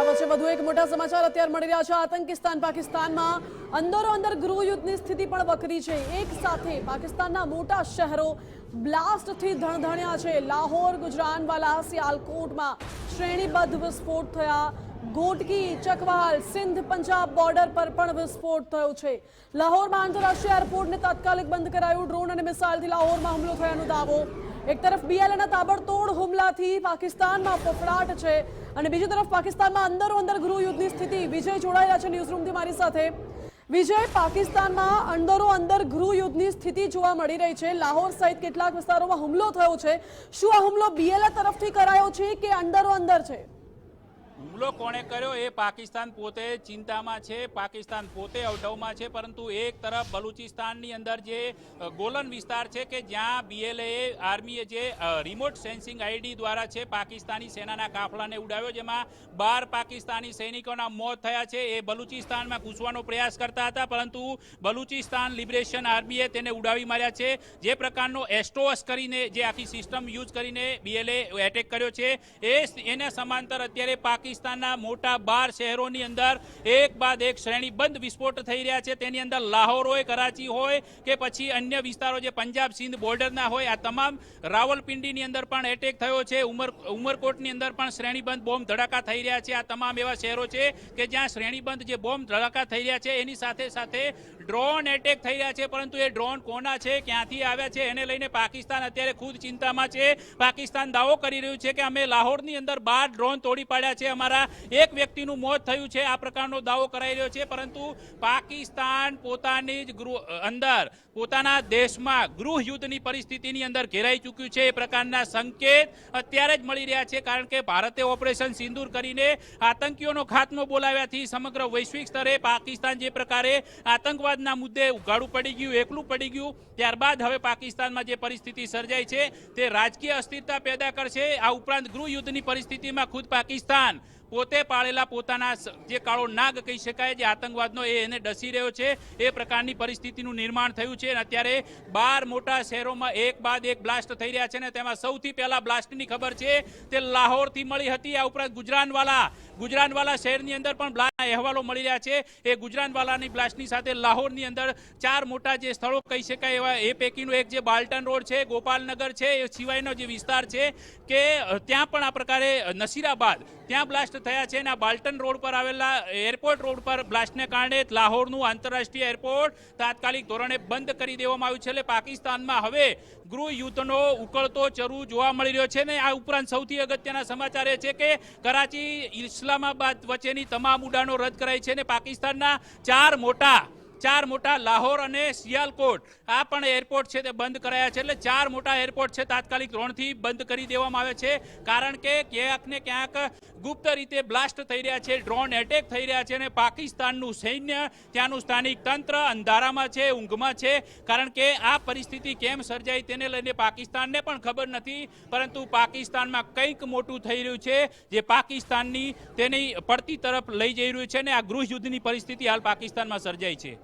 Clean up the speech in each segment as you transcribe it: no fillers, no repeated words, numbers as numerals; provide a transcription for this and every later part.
આવ્યા છે વધુ એક મોટા સમાચાર અત્યારે મળી રહ્યા છે। આતંકિસ્તાન પાકિસ્તાનમાં અંદરો-અંદર ગૃહયુદ્ધની સ્થિતિ પણ વકરી છે। એક સાથે પાકિસ્તાનના મોટા શહેરો બ્લાસ્ટથી ધણધણ્યા છે। લાહોર, ગુજરાનવાલા, સિયાલકોટમાં શ્રેણીબદ્ધ વિસ્ફોટ થયા। ઘોટકી, ચકવાલ, સિંધ પંજાબ બોર્ડર પર પણ વિસ્ફોટ થયો છે। લાહોરમાં આંતરરાષ્ટ્રીય એરપોર્ટને તાત્કાલિક બંધ કરાયું। ડ્રોન અને મિસાઇલથી લાહોરમાં હુમલો થયાનો દાવો। એક તરફ બીએલએના તાબડતોડ હુમલાથી પાકિસ્તાનમાં ફફડાટ છે અને બીજી તરફ પાકિસ્તાનમાં અંદરો-અંદર ગૃહયુદ્ધની સ્થિતિ। વિજય જોડાયેલા છે ન્યૂઝરૂમથી મારી સાથે। વિજય, પાકિસ્તાનમાં અંદરો-અંદર ગૃહયુદ્ધની સ્થિતિ જોવા મળી રહી છે। લાહોર સહિત કેટલાક વિસ્તારોમાં હુમલો થયો છે। શું આ હુમલો બીએલએ તરફથી કરાયો છે કે અંદરો-અંદર છે? હુમલો કોણે કર્યો એ પાકિસ્તાન પોતે ચિંતામાં છે, પાકિસ્તાન પોતે અવઢવમાં છે, પરંતુ એક તરફ બલુચિસ્તાનની અંદર જે ગોલન વિસ્તાર છે કે જ્યાં બીએલએ આર્મીએ જે રિમોટ સેન્સિંગ આઈડી દ્વારા છે પાકિસ્તાની સેનાના કાફલાને ઉડાવ્યો, જેમાં 12 પાકિસ્તાની સૈનિકોના મોત થયા છે। એ બલુચિસ્તાનમાં ઘૂસવાનો પ્રયાસ કરતા હતા, પરંતુ બલુચિસ્તાન લિબરેશન આર્મીએ તેને ઉડાવી માર્યા છે। જે પ્રકારનો એસ્ટોસ કરીને જે આખી સિસ્ટમ યુઝ કરીને બીએલએ એટેક કર્યો છે એના સમાંતર અત્યારે પાકિસ્તાનના મોટા 12 શહેરોની અંદર એક બાદ એક શ્રેણીબંધ વિસ્ફોટ થઈ રહ્યા છે। તેની અંદર લાહોર હોય, કરાચી હોય કે પછી અન્ય વિસ્તારો જે પંજાબ સિંધ બોર્ડરના હોય, આ તમામ, રાવલપિંડીની અંદર પણ એટેક થયો છે। ઉમરકોટની અંદર પણ શ્રેણીબંધ બોમ્બ ધડાકા થઈ રહ્યા છે। આ તમામ એવા શહેરો છે કે જ્યાં શ્રેણીબંધ જે બોમ્બ ધડાકા થઈ રહ્યા છે એની સાથે સાથે ડ્રોન એટેક થઈ રહ્યા છે, પરંતુ એ ડ્રોન કોના છે, ક્યાંથી આવ્યા છે, એને લઈને પાકિસ્તાન અત્યારે ખુદ ચિંતામાં છે। પાકિસ્તાન દાવો કરી રહ્યું છે કે અમે લાહોરની અંદર 12 ડ્રોન તોડી પાડ્યા છે, અમારા એક વ્યક્તિનું મોત થયું છે, આ પ્રકારનો દાવો કરાઈ રહ્યો છે। પરંતુ પાકિસ્તાન પોતાની જ અંદર પોતાના દેશમાં ગૃહયુદ્ધની પરિસ્થિતિની અંદર ઘેરાઈ ચૂક્યું છે, એ પ્રકારના સંકેત અત્યારે જ મળી રહ્યા છે। કારણ કે ભારતે ઓપરેશન સિંદૂર કરીને આતંકીઓનો ખાત્મો બોલાવ્યાથી સમગ્ર વૈશ્વિક સ્તરે પાકિસ્તાન જે પ્રકારે આતંકવાદના મુદ્દે ઉઘાડું પડી ગયું, એકલું પડી ગયું, ત્યારબાદ હવે પાકિસ્તાનમાં જે પરિસ્થિતિ સર્જાઈ છે તે રાજકીય અસ્થિરતા પેદા કરશે। આ ઉપરાંત ગૃહયુદ્ધની પરિસ્થિતિમાં ખુદ પાકિસ્તાન પોતે પાળેલા પોતાના જે કાળો નાગ કહી શકાય, જે આતંકવાદનો એને ડસી રહ્યો છે, એ પ્રકારની પરિસ્થિતિનું નિર્માણ થયું છે। અને અત્યારે 12 મોટા શહેરોમાં એક બાદ એક બ્લાસ્ટ થઈ રહ્યા છે અને તેમાં સૌથી પહેલા બ્લાસ્ટની ખબર છે તે લાહોરથી મળી હતી। આ ઉપરાંત ગુજરાનવાલા શહેરની અંદર પણ બ્લાસ્ટના અહેવાલો મળી રહ્યા છે। એ ગુજરાનવાલાની બ્લાસ્ટની સાથે લાહોરની અંદર 4 મોટા જે સ્થળો કહી શકાય એવા એ પૈકીનું એક જે બાલ્ટન રોડ છે, ગોપાલનગર છે, એ સિવાયનો જે વિસ્તાર છે કે ત્યાં પણ આ પ્રકારે નસીરાબાદ ત્યાં બ્લાસ્ટ થયા છે। અને આ બાલ્ટન રોડ પર આવેલા એરપોર્ટ રોડ પર બ્લાસ્ટને કારણે લાહોરનું આંતરરાષ્ટ્રીય એરપોર્ટ તાત્કાલિક ધોરણે બંધ કરી દેવામાં આવ્યું છે। એટલે પાકિસ્તાનમાં હવે ગૃહયુદ્ધનો ઉકળતો ચરુ જોવા મળી રહ્યો છે। ને આ ઉપરાંત સૌથી અગત્યના સમાચાર એ છે કે કરાચી, ઇસ્લામાબાદ વચ્ચેની તમામ ઉડાનો રદ કરાઈ છે અને પાકિસ્તાનના ચાર મોટા લાહોર અને સિયાલકોટ આ પણ એરપોર્ટ છે તે બંધ કરાયા છે। એટલે 4 મોટા એરપોર્ટ છે તાત્કાલિક ધોરણથી બંધ કરી દેવામાં આવે છે, કારણ કે ક્યાંક ને ક્યાંક ગુપ્ત રીતે બ્લાસ્ટ થઈ રહ્યા છે, ડ્રોન એટેક થઈ રહ્યા છે અને પાકિસ્તાનનું સૈન્ય, ત્યાંનું સ્થાનિક તંત્ર અંધારામાં છે, ઊંઘમાં છે। કારણ કે આ પરિસ્થિતિ કેમ સર્જાઈ તેને લઈને પાકિસ્તાનને પણ ખબર નથી, પરંતુ પાકિસ્તાનમાં કંઈક મોટું થઈ રહ્યું છે જે પાકિસ્તાનની તેની પડતી તરફ લઈ જઈ રહ્યું છે અને આ ગૃહયુદ્ધની પરિસ્થિતિ હાલ પાકિસ્તાનમાં સર્જાઈ છે।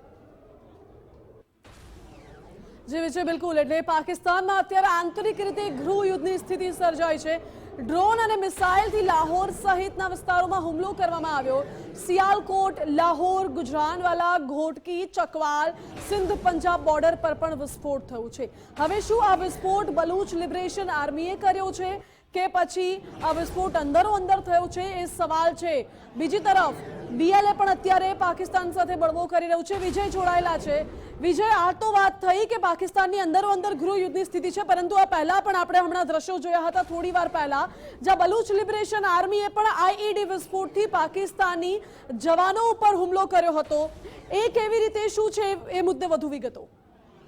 જી વિજય, બિલકુલ, એટલે પાકિસ્તાનમાં અત્યારે આંતરિક રીતે ગૃહયુદ્ધની સ્થિતિ સર્જાઈ છે। ડ્રોન અને મિસાઇલથી લાહોર સહિતના વિસ્તારોમાં હુમલો કરવામાં આવ્યો। સિયાલકોટ, લાહોર, ગુજરાનવાલા, ઘોટકી, ચકવાલ, સિંધ પંજાબ બોર્ડર પર પણ વિસ્ફોટ થયું છે। હવે શું આ વિસ્ફોટ બલુચ લિબરેશન આર્મીએ કર્યો છે કે પછી આ વિસ્ફોટ અંદરો-અંદર થયો છે, એ સવાલ છે। બીજી તરફ બીએલએ પણ અત્યારે પાકિસ્તાન સાથે બળવો કરી રહ્યું છે। વિજય જોડાયેલા છે। વિજય, આ તો વાત થઈ કે પાકિસ્તાનની અંદરો-અંદર ગૃહયુદ્ધની સ્થિતિ છે, પરંતુ આ પહેલા પણ આપણે હમણાં દ્રશ્યો જોયા હતા થોડી વાર પહેલા, જ્યાં બલુચ લિબરેશન આર્મીએ પણ આઈઈડી વિસ્ફોટથી પાકિસ્તાની જવાનો ઉપર હુમલો કર્યો હતો। એ કેવી રીતે, શું છે એ મુદ્દે વધુ વિગતો?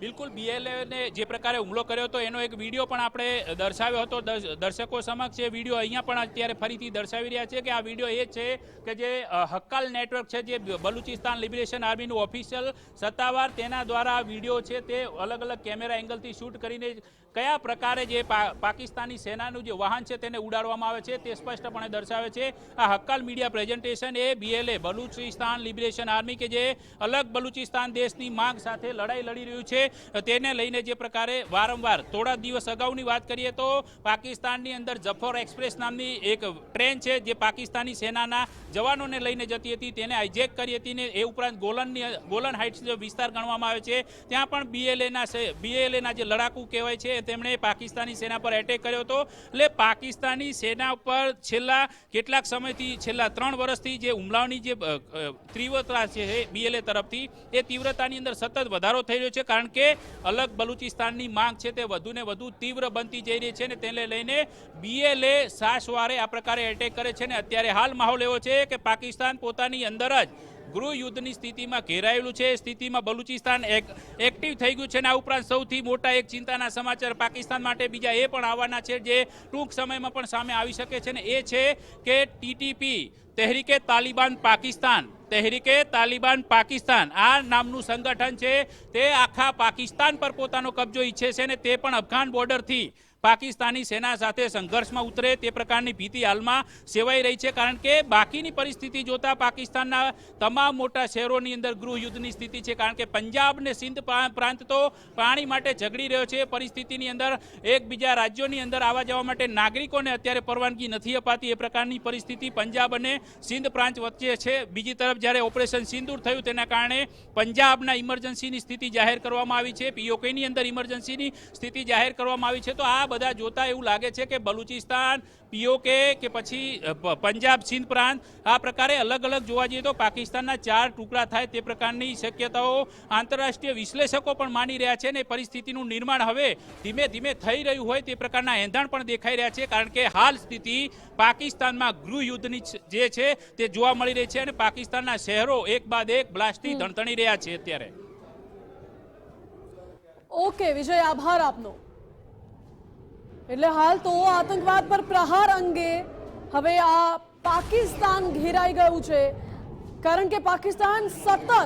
બિલકુલ, બીએલએને જે પ્રકારે હુમલો કર્યો હતો એનો એક વિડીયો પણ આપણે દર્શાવ્યો હતો દર્શકો સમક્ષ। એ વિડીયો અહીંયા પણ અત્યારે ફરીથી દર્શાવી રહ્યા છે કે આ વિડીયો એ છે કે જે હક્કાલ નેટવર્ક છે, જે બલુચિસ્તાન લિબરેશન આર્મીનું ઓફિશિયલ સત્તાવાર, તેના દ્વારા આ વિડીયો છે તે અલગ અલગ કેમેરા એંગલથી શૂટ કરીને કયા પ્રકારે જે પાકિસ્તાની સેનાનું જે વાહન છે તેને ઉડાડવામાં આવે છે તે સ્પષ્ટપણે દર્શાવે છે. આ હક્કાલ મીડિયા પ્રેઝન્ટેશન એ BLA બલુચિસ્તાન લિબરેશન આર્મી કે જે અલગ બલુચિસ્તાન દેશની માંગ સાથે લડાઈ લડી રહ્યું છે તેને લઈને જે પ્રકારે વારંવાર થોડા દિવસ અગાઉની વાત કરીએ તો પાકિસ્તાનની અંદર જફર એક્સપ્રેસ નામની એક ટ્રેન છે જે પાકિસ્તાની સેનાના જવાનોને લઈને જતી હતી તેને હાઇજેક કરી હતી ને એ ઉપરાંત ગોલન હાઇટ્સ જે વિસ્તાર ગણવામાં આવે છે ત્યાં પણ BLA જે લડાકુ કહેવાય છે તેમણે પાકિસ્તાની સેના પર એટેક કર્યો હતો. એટલે પાકિસ્તાની સેના ઉપર છેલ્લા કેટલાક સમયથી છેલ્લા 3 વર્ષથી જે હુમલાઓની જે તીવ્રતા છે BLA તરફથી એ તીવ્રતાની અંદર સતત વધારો થઈ રહ્યો છે કારણ કે અલગ બલુચિસ્તાનની માંગ છે તે વધુને વધુ તીવ્ર બનતી જઈ રહી છે ને તેને લઈને BLA સાસવારે આ પ્રકારે એટેક કરે છે ને અત્યારે હાલ માહોલ એવો છે કે પાકિસ્તાન પોતાની અંદર જ ગૃહ યુદ્ધની સ્થિતિમાં ઘેરાયેલું છે. સ્થિતિમાં બલુચિસ્તાન એક્ટિવ થઈ ગયું છે અને આ ઉપરાંત સૌથી મોટા એક ચિંતાના સમાચાર પાકિસ્તાન માટે બીજા એ પણ આવવાના છે જે ટૂંક સમયમાં પણ સામે આવી શકે છે ને એ છે કે TTP તહેરીકે તાલિબાન પાકિસ્તાન આ નામનું સંગઠન છે તે આખા પાકિસ્તાન પર પોતાનો કબજો ઈચ્છે છે ને તે પણ અફઘાન બોર્ડરથી પાકિસ્તાની સેના સાથે સંઘર્ષમાં ઉતરે તે પ્રકારની ભીતિ હાલમાં સેવાઈ રહી છે કારણ કે બાકીની પરિસ્થિતિ જોતા પાકિસ્તાનના તમામ મોટા શહેરોની અંદર ગૃહ યુદ્ધની સ્થિતિ છે કારણ કે પંજાબ ને સિંધ પ્રાંત તો પાણી માટે ઝઘડી રહ્યો છે. પરિસ્થિતિની અંદર એકબીજા રાજ્યોની અંદર આવવા જવા માટે નાગરિકોને અત્યારે પરવાનગી નથી અપાતી એ પ્રકારની પરિસ્થિતિ પંજાબ અને સિંધ પ્રાંત વચ્ચે છે. બીજી તરફ જ્યારે ઓપરેશન સિંદૂર થયું તેના કારણે પંજાબના ઇમરજન્સીની સ્થિતિ જાહેર કરવામાં આવી છે. POKની અંદર ઇમરજન્સીની સ્થિતિ જાહેર કરવામાં આવી છે. તો આ બધા જોતા એવું લાગે છે કે બલુચિસ્તાન POK કે પછી પંજાબ સિંધ પ્રાંત આ પ્રકારે અલગ અલગ જોવા જઈએ તો પાકિસ્તાનના 4 ટુકડા થાય તે પ્રકારની શક્યતાઓ આંતરરાષ્ટ્રીય વિશ્લેષકો પણ માની રહ્યા છે ને પરિસ્થિતિનું નિર્માણ હવે ધીમે ધીમે થઈ રહ્યું હોય તે પ્રકારના એંધાણ પણ દેખાઈ રહ્યા છે કારણ કે હાલ સ્થિતિ પાકિસ્તાનમાં ગૃહ યુદ્ધની જે છે તે જોવા મળી રહી છે અને પાકિસ્તાનના શહેરો એક બાદ એક બ્લાસ્ટથી ધણધણી રહ્યા છે અત્યારે. ઓકે વિજય, આભાર આપનો. એટલે હાલ તો આતંકવાદ પર પ્રહાર અંગે હવે આ પાકિસ્તાન ઘેરાઈ ગયું છે કારણ કે પાકિસ્તાન સતત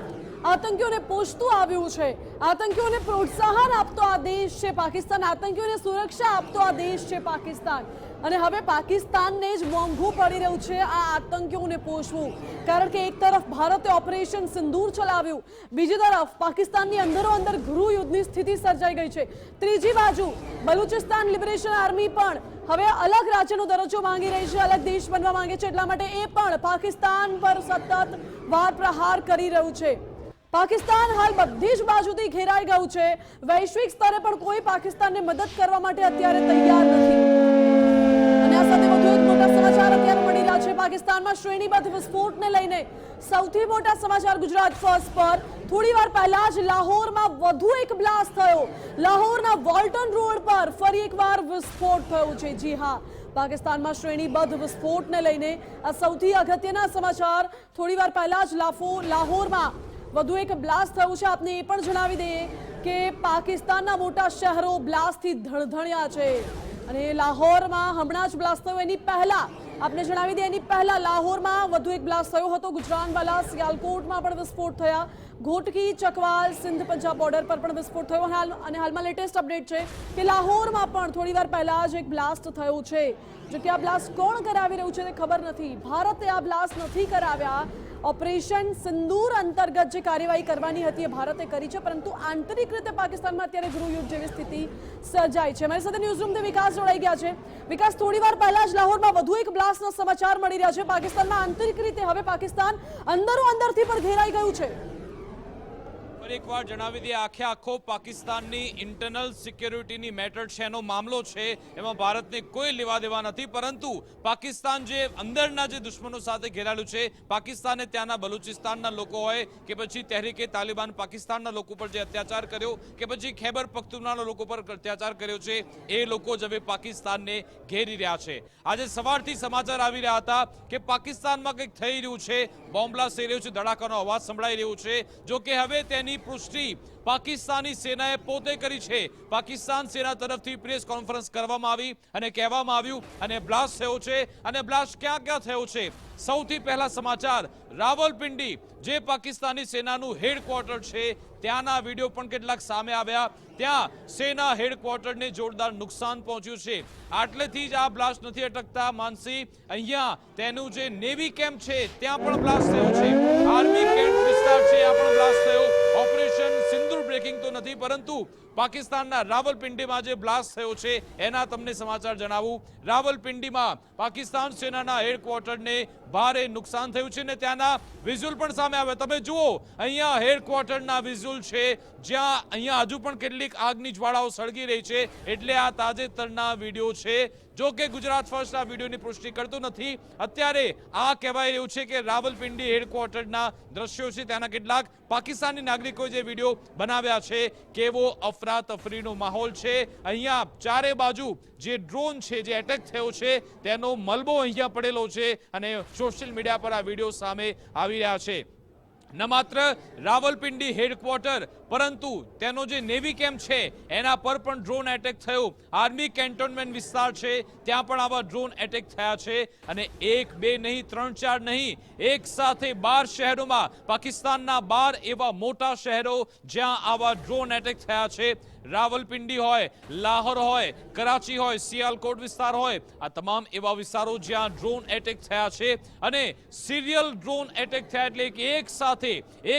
આતંકીઓને પોષતું આવ્યું છે. આતંકીઓને પ્રોત્સાહન આપતો આ દેશ છે પાકિસ્તાન, આતંકીઓને સુરક્ષા આપતો આ દેશ છે પાકિસ્તાન અને હવે પાકિસ્તાનને જ મોંઘું પડી રહ્યું છે આ આતંકીઓને પોષવું કારણ કે એક તરફ ભારતે ઓપરેશન સિંદૂર ચલાવ્યું, બીજી તરફ પાકિસ્તાનની અંદરો-અંદર ગૃહ યુદ્ધની સ્થિતિ સર્જાઈ ગઈ છે. ત્રીજી બાજુ બલુચિસ્તાન લિબરેશન આર્મી પણ હવે અલગ રાજ્યનો દરજ્જો માંગી રહી છે, અલગ દેશ બનવા માંગે છે એટલા માટે એ પણ પાકિસ્તાન પર સતત વાર પ્રહાર કરી રહ્યું છે. પાકિસ્તાન હાલ બધી જ બાજુથી ઘેરાઈ ગયું છે. વૈશ્વિક સ્તરે પણ કોઈ પાકિસ્તાનને મદદ કરવા માટે અત્યારે તૈયાર નથી. અને આ સાથે વધુ એક મોટા સમાચાર અત્યારે મળી રહ્યા છે. પાકિસ્તાનમાં શ્રેણીબદ્ધ વિસ્ફોટને લઈને સૌથી મોટા સમાચાર ગુજરાત ફર્સ્ટ પર. થોડી વાર પહેલા જ લાહોરમાં વધુ એક બ્લાસ્ટ થયો. લાહોરના વોલ્ટન રોડ પર ફરી એકવાર વિસ્ફોટ થયો છે. જી હા, પાકિસ્તાનમાં શ્રેણીબદ્ધ વિસ્ફોટને લઈને આ સૌથી અગત્યના સમાચાર. થોડી વાર પહેલા જ લાહોરમાં વધુ એક બ્લાસ્ટ થયું છે. આપને એ પણ જણાવી દઈએ કે પાકિસ્તાનના મોટા શહેરો બ્લાસ્ટથી ધણધણ્યા છે અને લાહોરમાં હમણાં જ બ્લાસ્ટ થયો એની પહેલા આપને જણાવી દઈએ એની પહેલા લાહોરમાં વધુ એક બ્લાસ્ટ થયો હતો. ગુજરાનવાલા સિયાલકોટમાં પણ વિસ્ફોટ થયા. ઘોટકી ચકવાલ સિંધ પંજાબ બોર્ડર પર પણ વિસ્ફોટ થયો અને હાલમાં લેટેસ્ટ અપડેટ છે કે લાહોરમાં પણ થોડી વાર પહેલા જ એક બ્લાસ્ટ થયું છે. જો કે આ બ્લાસ્ટ કોણ કરાવી રહ્યું છે તે ખબર નથી. ભારતે આ બ્લાસ્ટ નથી કરાવ્યા. ઓપરેશન સિંદૂર અંતર્ગત જે કાર્યવાહી કરવાની હતી એ ભારતે કરી છે પરંતુ આંતરિક રીતે પાકિસ્તાનમાં અત્યારે ગૃહ યુદ્ધ જેવી સ્થિતિ સર્જાઈ છે. મારી સાથે ન્યૂઝરૂમથી વિકાસ જોડાઈ ગયા છે. વિકાસ, થોડી વાર પહેલા જ લાહોરમાં વધુ એક બ્લાસ્ટના સમાચાર મળી રહ્યા છે. પાકિસ્તાનમાં આંતરિક રીતે હવે પાકિસ્તાન અંદરથી પણ ઘેરાઈ ગયું છે. એક વાર જણાવી દઈએ, આખો પાકિસ્તાનની ઇન્ટરનલ સિક્યોરિટીની મેટર છે, એનો મામલો છે, એમાં ભારતને કોઈ લેવા દેવા નથી. પરંતુ પાકિસ્તાન જે અંદરના જે દુશ્મનો સાથે ઘેરાયેલું છે, પાકિસ્તાને ત્યાંના બલુચિસ્તાનના લોકો હોય કે પછી તહેરીકે તાલિબાન પાકિસ્તાનના લોકો પર જે અત્યાચાર કર્યો કે પછી ખૈબર પખ્તુનખ્વાના લોકો પર અત્યાચાર કર્યો છે, એ લોકો જ હવે પાકિસ્તાનને ઘેરી રહ્યા છે. આજે સવારથી સમાચાર આવી રહ્યા હતા કે પાકિસ્તાનમાં કંઈક થઈ રહ્યું છે, બોમ્બ બ્લાસ્ટ થઈ રહ્યું છે, ધડાકાનો અવાજ સંભળાઈ રહ્યો છે. જો કે હવે તેની પુષ્ટિ પાકિસ્તાની સેનાએ પોતે કરી છે। પાકિસ્તાન સેના તરફથી પ્રેસ કોન્ફરન્સ કરવામાં આવી અને કહેવામાં આવ્યું અને બ્લાસ્ટ થયો છે અને બ્લાસ્ટ ક્યાં ક્યાં થયો છે। સૌથી પહેલા સમાચાર, રાવલપિંડી જે પાકિસ્તાની સેનાનું હેડક્વાર્ટર છે ત્યાંના વિડીયો પણ કેટલાક સામે આવ્યા। ત્યાં સેના હેડક્વાર્ટરને જોરદાર નુકસાન પહોંચ્યું છે। આટલેથી જ આ બ્લાસ્ટ નથી અટકતા માનસી, અહીંયા તેનું જે નેવી કેમ્પ છે ત્યાં પણ બ્લાસ્ટ થયો છે, આર્મી કેમ્પ વિસ્તાર છે ત્યાં પણ બ્લાસ્ટ થયો। ઓપરેશન સિંદૂર બ્રેકિંગ તો નથી, પરંતુ પાકિસ્તાનના રાવલપિંડીમાં જે બ્લાસ્ટ થયો છે એના તમને સમાચાર જણાવું। રાવલપિંડીમાં પાકિસ્તાન સેનાના હેડક્વાર્ટરને ભારે નુકસાન થયું છે ને ત્યાંના વિઝ્યુઅલ પણ સામે આવે। તમે જુઓ, અહીંયા હેડક્વાર્ટરના વિઝ્યુઅલ છે જ્યાં અહીંયા હજુ પણ કેટલીક આગની જ્વાળાઓ સળગી રહી છે, એટલે આ તાજેતરના વિડીયો છે। જો કે ગુજરાત ફર્સ્ટ આ વિડીયોની પુષ્ટિ કરતું નથી। અત્યારે આ કહેવાય રહ્યું છે કે રાવલપિંડી હેડક્વાર્ટરના દ્રશ્યો છે, ત્યાંના કેટલાક પાકિસ્તાની નાગરિકોએ જે વિડીયો બનાવ્યા છે, કેવો અફરાતફરીનો માહોલ છે। અહીંયા ચારે બાજુ જે ડ્રોન છે જે એટેક થયો છે તેનો મલબો અહીંયા પડેલો છે અને સોશિયલ મીડિયા પર આ વિડીયો સામે આવી રહ્યા છે। ન માત્ર રાવલપિંડી હેડક્વાર્ટર પરંતુ તેનો જે નેવી કેમ્પ છે એના પર પણ ડ્રોન એટેક થયો। આર્મી કેન્ટોનમેન્ટ વિસ્તાર છે ત્યાં પણ આવા ડ્રોન એટેક થયા છે અને એક બે નહીં, ત્રણ ચાર નહીં, એક સાથે 12 શહેરોમાં, પાકિસ્તાનના 12 એવા મોટા શહેરો જ્યાં આવા ડ્રોન એટેક થયા છે। રાવલપિંડી હોય, લાહોર હોય, કરાચી હોય, સિયાલકોટ વિસ્તાર હોય, આ તમામ એવા વિસ્તારો જ્યાં ડ્રોન એટેક થયા છે અને સિરિયલ ડ્રોન એટેક થયા, એટલે કે એક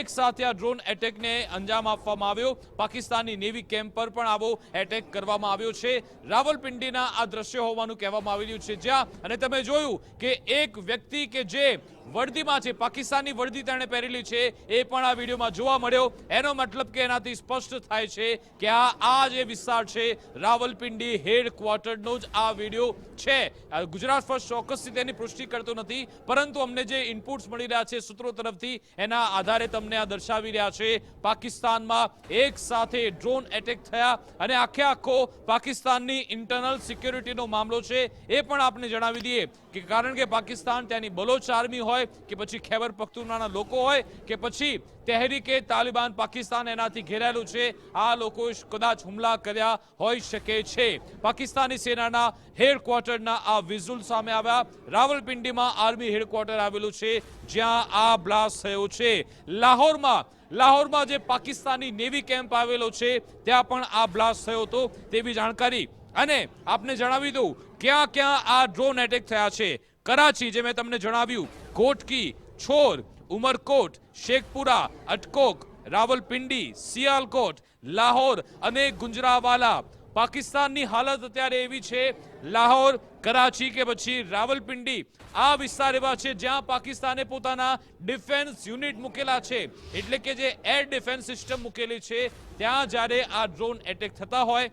સાથે આ ડ્રોન એટેકને અંજામ આપવામાં આવ્યો। પાકિસ્તાની નેવી કેમ્પ પર પણ આવો એટેક કરવામાં આવ્યો છે। રાવલપિંડીના આ દ્રશ્ય હોવાનું કહેવામાં આવી રહ્યું છે જ્યાં, અને તમે જોયું કે એક વ્યક્તિ કે જે વર્દીમાં છે, પાકિસ્તાની વર્દી તેણે પહેરેલી છે, એ પણ આ વિડીયોમાં જોવા મળ્યો। એનો મતલબ કે એનાથી સ્પષ્ટ થાય છે કે આ જે વિસ્તાર છે રાવલપિંડી હેડક્વાર્ટરનો જ આ વિડીયો છે। ગુજરાત ફર્સ્ટ ચોક્કસથી તેની પુષ્ટિ કરતું નથી, પરંતુ અમને જે ઇનપુટ્સ મળી રહ્યા છે સૂત્રો તરફથી એના આધારે તમને આ દર્શાવી રહ્યા છે। પાકિસ્તાનમાં એક સાથે ડ્રોન એટેક થયા અને આખો પાકિસ્તાનની ઇન્ટરનલ સિક્યોરિટીનો મામલો છે, એ પણ આપને જણાવી દઈએ કે કારણ કે પાકિસ્તાન ત્યાંની બલોચ આર્મી હોય કે પછી ખૈબર પખ્તુનખ્વાના લોકો હોય કે પછી તહેરીકે તાલિબાન પાકિસ્તાન એનાથી ઘેરાયેલું છે, આ લોકો કદાચ હુમલા કર્યા હોઈ શકે છે। પાકિસ્તાની સેનાના હેડક્વાર્ટરના આ વિઝ્યુઅલ સામે આવ્યા। રાવલપિંડીમાં આર્મી હેડક્વાર્ટર આવેલું છે જ્યાં આ બ્લાસ્ટ થયો છે। લાહોરમાં જે પાકિસ્તાની નેવી કેમ્પ આવેલો છે ત્યાં પણ આ બ્લાસ્ટ થયો હતો તેવી જાણકારી। અને આપને જણાવી દઉં ક્યાં ક્યાં આ ડ્રોન એટેક થયા છે। કરાચી, જે મેં તમને જણાવ્યું, કોટકી, છોર, ઉમરકોટ, શેખપુરા, અટકોક, રાવલપિંડી, સિયાલકોટ, લાહોર અને ગુંજરાવાલા। પાકિસ્તાનની હાલત અત્યારે એવી છે, લાહોર, કરાચી કે પછી રાવલપિંડી, આ વિસ્તાર એવા છે જ્યાં પાકિસ્તાને પોતાના ડિફેન્સ યુનિટ મૂકેલા છે, એટલે કે જે એર ડિફેન્સ સિસ્ટમ મૂકેલી છે। ત્યાં જ્યારે આ ડ્રોન એટેક થતા હોય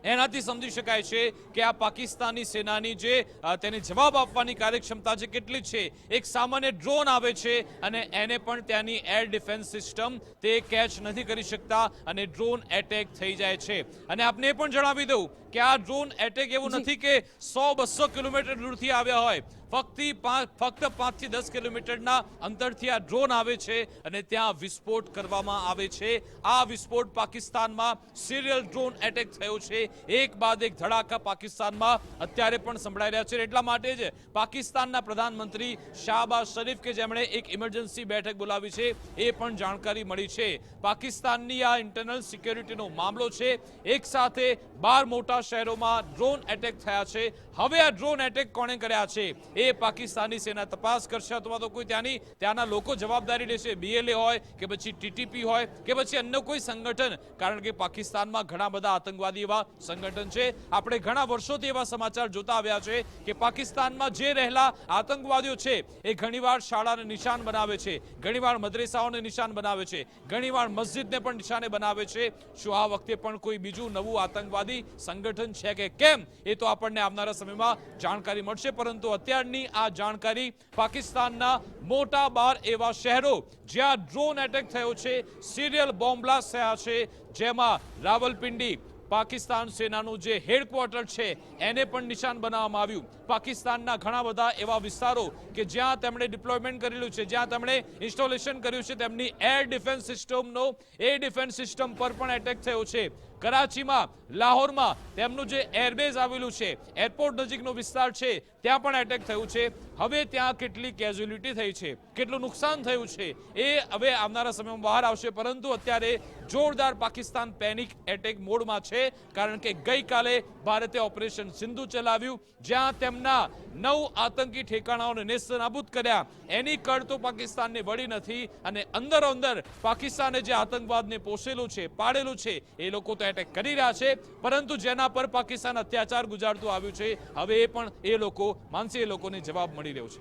એનાથી સમજી શકાય છે કે આ પાકિસ્તાની સેનાની જે તેની જવાબ આપવાની કાર્યક્ષમતા છે કેટલી છે। એક સામાન્ય ડ્રોન આવે છે અને એને પણ ત્યાંની એર ડિફેન્સ સિસ્ટમ તે કેચ નથી કરી શકતા અને ડ્રોન એટેક થઈ જાય છે। અને આપને એ પણ જણાવી દઉં કે આ ડ્રોન એટેક એવું નથી કે 100-200 કિલોમીટર દૂરથી આવ્યા હોય, ફક્ત 5 થી 10 કિલોમીટરના અંતરથી આ ડ્રોન આવે છે અને ત્યાં વિસ્ફોટ કરવામાં આવે છે। આ વિસ્ફોટ પાકિસ્તાનમાં સિરિયલ ડ્રોન એટેક થયો છે, એક બાદ એક ધડાકા પાકિસ્તાનમાં અત્યારે પણ સંભળાઈ રહ્યા છે। એટલા માટે જ પાકિસ્તાનના પ્રધાનમંત્રી શાહબાઝ શરીફ કે જેમણે એક ઇમરજન્સી બેઠક બોલાવી છે, એ પણ જાણકારી મળી છે। પાકિસ્તાનની આ ઇન્ટરનલ સિક્યોરિટીનો મામલો છે, એક સાથે 12 મોટા શહેરોમાં ડ્રોન એટેક થયા છે। હવે આ ડ્રોન એટેક કોણે કર્યા છે એ પાકિસ્તાની સેના તપાસ કરશે અથવા તો કોઈ ત્યાંના લોકો જવાબદારી લેશે, BLA હોય કે પછી TTP હોય કે પછી અન્ય કોઈ સંગઠન, કારણ કે પાકિસ્તાનમાં ઘણા બધા આતંકવાદી એવા સંગઠન છે। આપણે ઘણા વર્ષોથી એવા સમાચાર જોતા આવ્યા છે કે પાકિસ્તાનમાં જે રહેલા આતંકવાદીઓ છે એ ઘણીવાર શાળાને નિશાન બનાવે છે, ઘણીવાર મદ્રેસાઓને નિશાન બનાવે છે, ઘણીવાર મસ્જિદને પણ નિશાને બનાવે છે। શું આ વખતે પણ કોઈ બીજું નવું આતંકવાદી સંગઠન છે કે કેમ, એ તો આપણને આવનારા સમયમાં જાણકારી મળશે, પરંતુ અત્યારની આ જાણકારી પાકિસ્તાનના મોટા 12 એવા શહેરો જ્યાં ડ્રોન એટેક થયો છે, સિરિયલ બોમ્બ બ્લાસ્ટ થયા છે, જેમાં રાવલપિંડી, પાકિસ્તાન સેનાનું જે હેડક્વાર્ટર છે એને પણ નિશાન બનાવવામાં આવ્યું. પાકિસ્તાનના ઘણા બધા એવા વિસ્તારો કે જ્યાં તેમણે ડિપ્લોયમેન્ટ કરેલું છે, જ્યાં તેમણે ઇન્સ્ટોલેશન કર્યું છે તેમની એર ડિફેન્સ સિસ્ટમનો, એ ડિફેન્સ સિસ્ટમ પર પણ એટેક થયો છે. કરાચીમાં, લાહોરમાં તેમનું જે એરબેઝ આવેલું છે, એરપોર્ટ નજીકનો વિસ્તાર છે, ત્યાં પણ એટેક થયું છે. હવે ત્યાં કેટલી કેઝ્યુલિટી થઈ છે, કેટલું નુકસાન થયું છે એ હવે આવનારા સમયમાં બહાર આવશે. પરંતુ અત્યારે જોરદાર પાકિસ્તાન પેનિક એટેક મોડમાં છે, કારણ કે ગઈકાલે ભારતે ઓપરેશન સિંધુ ચલાવ્યું, જ્યાં તેમના 9 આતંકી ઠેકાણાઓને નેસ્તનાબૂદ કર્યા. એની કળ તો પાકિસ્તાનને વળી નથી, અને અંદરો અંદર પાકિસ્તાને જે આતંકવાદને પોષેલું છે, પાડેલું છે, એ લોકો તો એટેક કરી રહ્યા છે. પરંતુ જેના પર પાકિસ્તાન અત્યાચાર ગુજારતું આવ્યું છે, હવે એ પણ એ લોકો માનસી, એ લોકોને જવાબ મળી રહ્યો છે.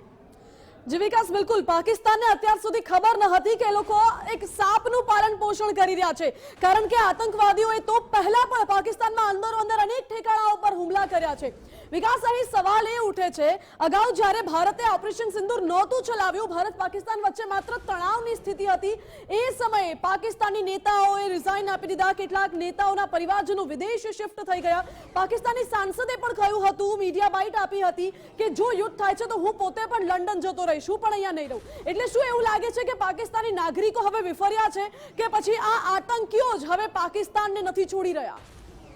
જી વિકાસ, બિલકુલ પાકિસ્તાનને અત્યાર સુધી ખબર ન હતી કે એ લોકો એક સાપનું પાલન પોષણ કરી રહ્યા છે, કારણ કે આતંકવાદીઓએ તો પહેલા પણ પાકિસ્તાનમાં અંદરો અંદર અનેક ઠેકાણાઓ પર હુમલા કર્યા છે. વિકાસ, અહીં સવાલ એ ઉઠે છે, અગાઉ જ્યારે ભારતે ઓપરેશન સિંદૂર નહોતું ચલાવ્યું, ભારત પાકિસ્તાન વચ્ચે માત્ર તણાવની સ્થિતિ હતી, એ સમયે પાકિસ્તાની નેતાઓએ રિઝાઇન આપી દીધા, કેટલાક નેતાઓના પરિવારજનો વિદેશ શિફ્ટ થઈ ગયા. પાકિસ્તાની સાંસદે પણ કહ્યું હતું, મીડિયા બાઇટ આપી હતી કે જો યુદ્ધ થાય છે તો હું પોતે પણ લંડન જતો રહીશ, હું પણ અહીંયા નહીં રહું. એટલે શું એવું લાગે છે કે પાકિસ્તાની નાગરિકો હવે વિફર્યા છે, કે પછી આ આતંકીઓ જ હવે પાકિસ્તાનને નથી છોડી રહ્યા?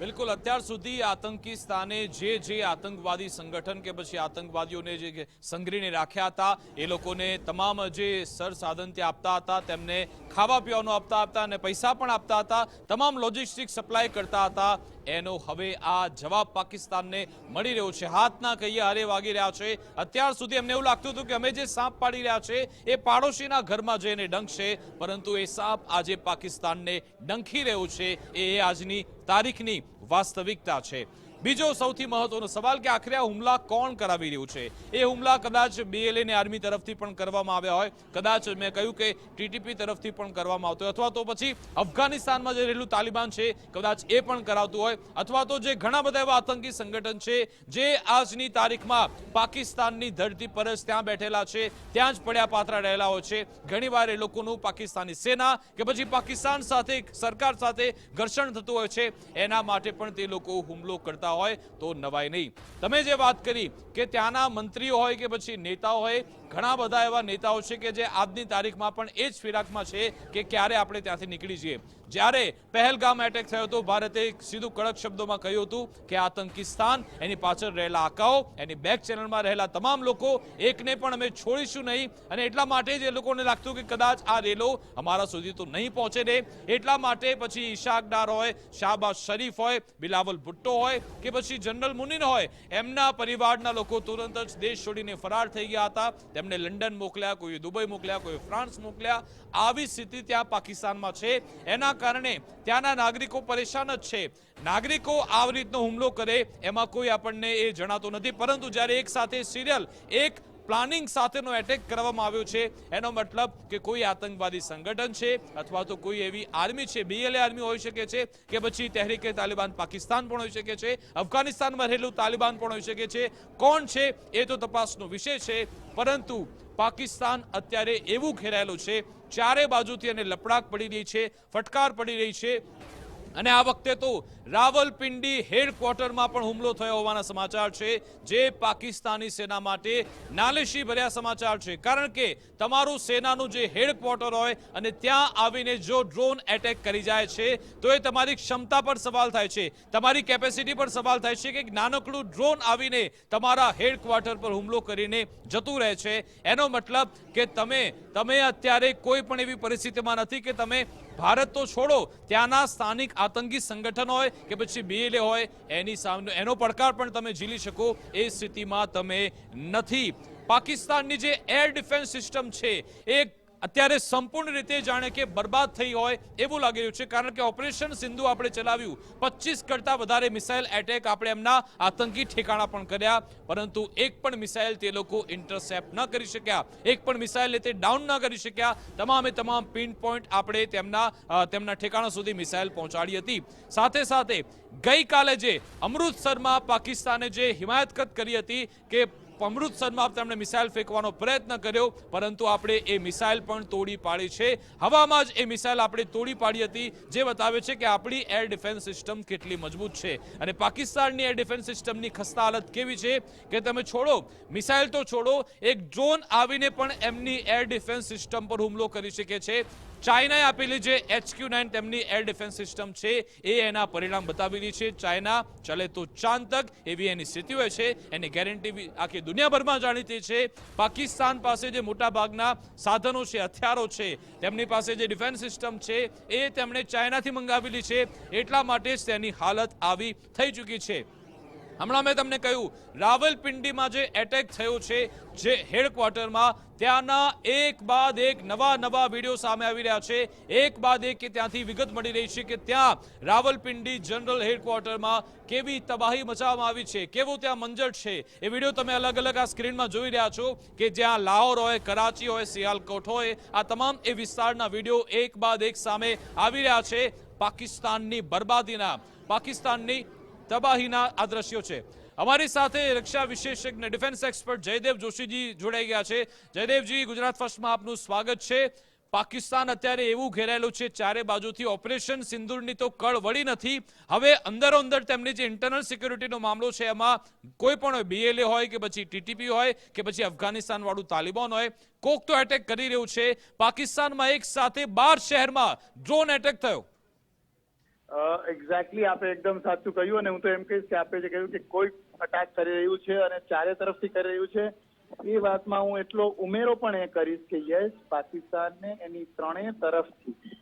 બિલકુલ, અત્યાર સુધી આતંકી સ્થાને જે આતંકવાદી સંગઠન કે પછી આતંકવાદીઓને જે સંગ્રહીને રાખ્યા હતા, એ લોકોને તમામ જે સરસાધન ત્યાં આપતા હતા, તેમને ખાવા પીવાનું આપતા હતા અને પૈસા પણ આપતા હતા, તમામ લોજિસ્ટિક સપ્લાય કરતા હતા, એનો હવે આ જવાબ પાકિસ્તાનને મળી રહ્યો છે. હાથના કહીએ હારે વાગી રહ્યા છે. અત્યાર સુધી એમને એવું લાગતું હતું કે અમે જે સાપ પાડી રહ્યા છે એ પાડોશીના ઘરમાં જઈને ડંખશે, પરંતુ એ સાપ આજે પાકિસ્તાનને ડંખી રહ્યો છે. એ આજની તારીખની વાસ્તવિકતા છે. બીજો સૌથી મહત્વનો સવાલ કે આખરે આ હુમલા કોણ કરાવી રહ્યું છે? એ હુમલા કદાચ BLA ને આર્મી તરફથી પણ કરવામાં આવ્યા હોય, કદાચ મેં કહ્યું કે TTP તરફથી પણ કરવામાં આવતો હોય, અથવા તો પછી અફઘાનિસ્તાનમાં જે રહેલું તાલિબાન છે કદાચ એ પણ કરાવતું હોય, અથવા તો જે ઘણા બધા એવા આતંકી સંગઠન છે જે આજની તારીખમાં પાકિસ્તાનની ધરતી પર જ ત્યાં બેઠેલા છે, ત્યાં જ પડ્યા પાત્રા રહેલા હોય છે. ઘણીવાર એ લોકોનું પાકિસ્તાની સેના કે પછી પાકિસ્તાન સાથે, સરકાર સાથે ઘર્ષણ થતું હોય છે, એના માટે પણ તે લોકો હુમલો કરતા હોય તો નવાય નહીં. તમે જે વાત કરી કે ત્યાંના મંત્રીઓ હોય કે પછી નેતાઓ હોય, ઘણા બધા એવા નેતાઓ છે કે જે આજની તારીખમાં પણ એ જ ફિરાકમાં છે કે ક્યારે આપણે ત્યાંથી નીકળી જઈએ. જ્યારે પહેલગામ એટેક થયો હતો, ભારતે સીધું કડક શબ્દોમાં કહ્યું હતું કે આતંકી સ્થાન, એની પાછળ રહેલા આકાઓ, એની બેક ચેનલમાં રહેલા તમામ લોકો, એકને પણ અમે છોડીશું નહીં. અને એટલા માટે જ એ લોકોને લાગતું કે કદાચ આ રેલો અમારા સુધી તો નહીં પહોંચે ને, એટલા માટે પછી ઇશાક ડાર હોય, શાહબાઝ શરીફ હોય, બિલાવલ ભુટ્ટો હોય કે પછી જનરલ મુનીર હોય, એમના પરિવારના લોકો તુરંત જ દેશ છોડીને ફરાર થઈ ગયા હતા. તેમને લંડન મોકલ્યા, કોઈ દુબઈ મોકલ્યા, કોઈ ફ્રાન્સ મોકલ્યા. આવી સ્થિતિ ત્યાં પાકિસ્તાનમાં છે. એના કારણે ત્યાંના નાગરિકો પરેશાન જ છે. નાગરિકો આવી રીતનો હુમલો કરે એમાં કોઈ આપણને એ જણાતો નથી, પરંતુ જ્યારે એક સાથે સિરિયલ, એક પ્લાનિંગ સાથેનો એટેક કરવામાં આવ્યો છે, એનો મતલબ કે કોઈ આતંકવાદી સંગઠન છે, અથવા તો કોઈ એવી આર્મી છે, BLA આર્મી હોઈ શકે છે, કે પછી તહેરીકે તાલિબાન પાકિસ્તાન પણ હોઈ શકે છે, અફઘાનિસ્તાનમાં રહેલું તાલિબાન પણ હોઈ શકે છે. કોણ છે એ તો તપાસનો વિષય છે. પરંતુ પાકિસ્તાન અત્યારે એવું ઘેરાયેલું છે, ચારે બાજુથી એને લપડાક પડી રહી છે, ફટકાર પડી રહી છે. અને આ વખતે તો રાવલપિંડી હેડક્વાર્ટરમાં પણ હુમલો થયો હોવાના સમાચાર છે, જે પાકિસ્તાની સેના માટે નાલિશી ભર્યા સમાચાર છે. કારણ કે તમારું સેનાનું જે હેડક્વાર્ટર હોય અને ત્યાં આવીને જો ડ્રોન એટેક કરી જાય છે તો એ તમારી ક્ષમતા પર સવાલ થાય છે, તમારી કેપેસિટી પર સવાલ થાય છે કે નાનકડું ડ્રોન આવીને તમારા હેડક્વાર્ટર પર હુમલો કરીને જતું રહે છે. એનો મતલબ કે તમે અત્યારે કોઈ પણ એવી પરિસ્થિતિમાં નથી કે તમે ભારત તો છોડો, ત્યાંના સ્થાનિક આતંકી સંગઠન હોય કે પછી BLA હોય, એની સામે એનો પડકાર પણ તમે ઝીલી શકો એ સ્થિતિમાં તમે નથી. પાકિસ્તાનની જે એર ડિફેન્સ સિસ્ટમ છે એ અત્યારે સંપૂર્ણ રીતે જાણે કે બરબાદ થઈ હોય એવું લાગી રહ્યું છે. કારણ કે ઓપરેશન સિંધુ આપણે ચલાવ્યું, 25 કરતા વધારે મિસાઇલ એટેક આપણે એમના આતંકી ઠેકાણા પણ કર્યા, પરંતુ એક પણ મિસાઇલ તે લોકો ઇન્ટરસેપ્ટ ન કરી શક્યા, એક પણ મિસાઇલ તે ડાઉન ન કરી શક્યા. તમામે તમામ પિન પોઈન્ટ આપણે તેમના ઠેકાણા સુધી મિસાઇલ પહોંચાડી હતી. સાથે સાથે ગઈકાલે જે અમૃતસરમાં પાકિસ્તાને જે હિમાયત કરી હતી કે અમૃતસરમાં તેમણે મિસાઇલ ફેંકવાનો પ્રયત્ન કર્યો, પરંતુ આપણે એ મિસાઇલ પણ તોડી પાડી છે. હવામાં જ એ મિસાઇલ આપણે તોડી પાડી હતી, જે બતાવે છે કે આપણી એર ડિફેન્સ સિસ્ટમ કેટલી મજબૂત છે. અને પાકિસ્તાનની એર ડિફેન્સ સિસ્ટમની ખસ્તા હાલત કેવી છે કે તમે છોડો મિસાઇલ તો છોડો, એક ડ્રોન આવીને પણ એમની એર ડિફેન્સ સિસ્ટમ પર હુમલો કરી શકે છે. ચાઇનાએ આપેલી જે HQ-9 તેમની એર ડિફેન્સ સિસ્ટમ છે એ એના પરિણામ બતાવી રહી છે. ચાઇના ચલે તો ચાંદ તક એવી એની સ્થિતિ હોય છે, એની ગેરંટી આખી દુનિયાભરમાં જાણીતી છે. પાકિસ્તાન પાસે જે મોટા ભાગના સાધનો છે, હથિયારો છે, તેમની પાસે જે ડિફેન્સ સિસ્ટમ છે એ તેમણે ચાઇનાથી મંગાવેલી છે, એટલા માટે જ તેની હાલત આવી થઈ ચૂકી છે. હમણાં મેં તમને કહ્યું રાવલપિંડીમાં જે એટેક થયો છે, જે હેડક્વાર્ટરમાં, ત્યાંના એક બાદ એક નવા વિડીયો સામે આવી રહ્યા છે. એક બાદ એક કે ત્યાંથી વિગત મળી રહી છે કે ત્યાં રાવલપિંડી જનરલ હેડક્વાર્ટરમાં કેવી તબાહી મચાવવામાં આવી છે, કેવો ત્યાં મંજર છે. એ વિડીયો તમે અલગ અલગ આ સ્ક્રીનમાં જોઈ રહ્યા છો કે જ્યાં લાહોર હોય, કરાચી હોય, સિયાલકોટ હોય, આ તમામ એ વિસ્તારના વિડીયો એક બાદ એક સામે આવી રહ્યા છે. પાકિસ્તાનની બરબાદીના, પાકિસ્તાનની તબાહીના આ દ્રશ્યો છે. અમારી સાથે રક્ષા વિશેષજ્ઞ ડિફેન્સ એક્સપર્ટ જયદેવ જોશીજી જોડાઈ ગયા છે. જયદેવજી, ગુજરાત ફર્સ્ટમાં આપનું સ્વાગત છે. પાકિસ્તાન અત્યારે એવું ઘેરાયેલું છે ચારે બાજુથી, ઓપરેશન સિંદૂરની તો કળ વળી નથી. હવે અંદરો અંદર તેમની જે ઇન્ટરનલ સિક્યુરિટીનો મામલો છે એમાં કોઈ પણ BLA હોય કે પછી TTP હોય કે પછી અફઘાનિસ્તાન વાળું તાલિબાન હોય, કોક તો એટેક કરી રહ્યું છે. પાકિસ્તાનમાં એક સાથે 12 શહેરમાં ડ્રોન એટેક થયો. એક્ઝેક્ટલી, આપે એકદમ સાચું કહ્યું. અને હું તો એમ કહીશ કે આપે જે કહ્યું કે કોઈ અટેક કરી રહ્યું છે અને ચારે તરફથી કરી રહ્યું છે, એ વાતમાં હું એટલો ઉમેરો પણ એ કરીશ કે યસ, પાકિસ્તાનને એની ત્રણેય તરફથી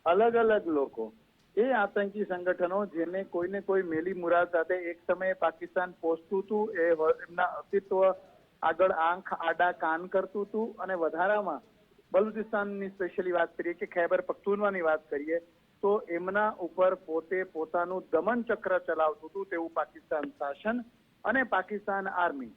અલગ અલગ લોકો, એ આતંકી સંગઠનો જેને કોઈને કોઈ મેલી મુરાદ સાથે એક સમયે પાકિસ્તાન પોષતું હતું, એ એમના અસ્તિત્વ આગળ આંખ આડા કાન કરતું હતું. અને વધારામાં બલુચિસ્તાનની સ્પેશિયલી વાત કરીએ કે ખૈબર પખ્તુનવાની વાત કરીએ તો એમના ઉપર પોતે પોતાનું દમન ચક્ર ચલાવતું હતું તેવું પાકિસ્તાન શાસન અને પાકિસ્તાન આર્મી,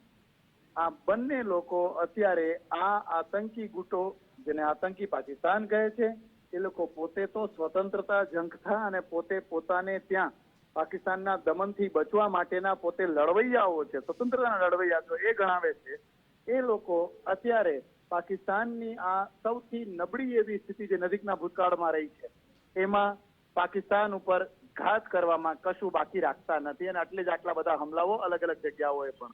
આ બંને લોકો અત્યારે આ આતંકી ગુટો, જેને આતંકી પાકિસ્તાન કહે છે, એ લોકો પોતે તો સ્વતંત્રતા ઝંખતા અને પોતે પોતાને ત્યાં પાકિસ્તાનના દમનથી બચવા માટેના પોતે લડવૈયાઓ છે, સ્વતંત્રતાના લડવૈયા છો એ ગણાવે છે. એ લોકો અત્યારે પાકિસ્તાનની આ સૌથી નબળી એવી સ્થિતિ જે નજીકના ભૂતકાળમાં રહી છે એમાં પાકિસ્તાન ઉપર ઘાત કરવામાં કશું બાકી રાખતા નથી. અને એટલે જ આટલા બધા હમલાઓ અલગ અલગ જગ્યાઓએ પણ.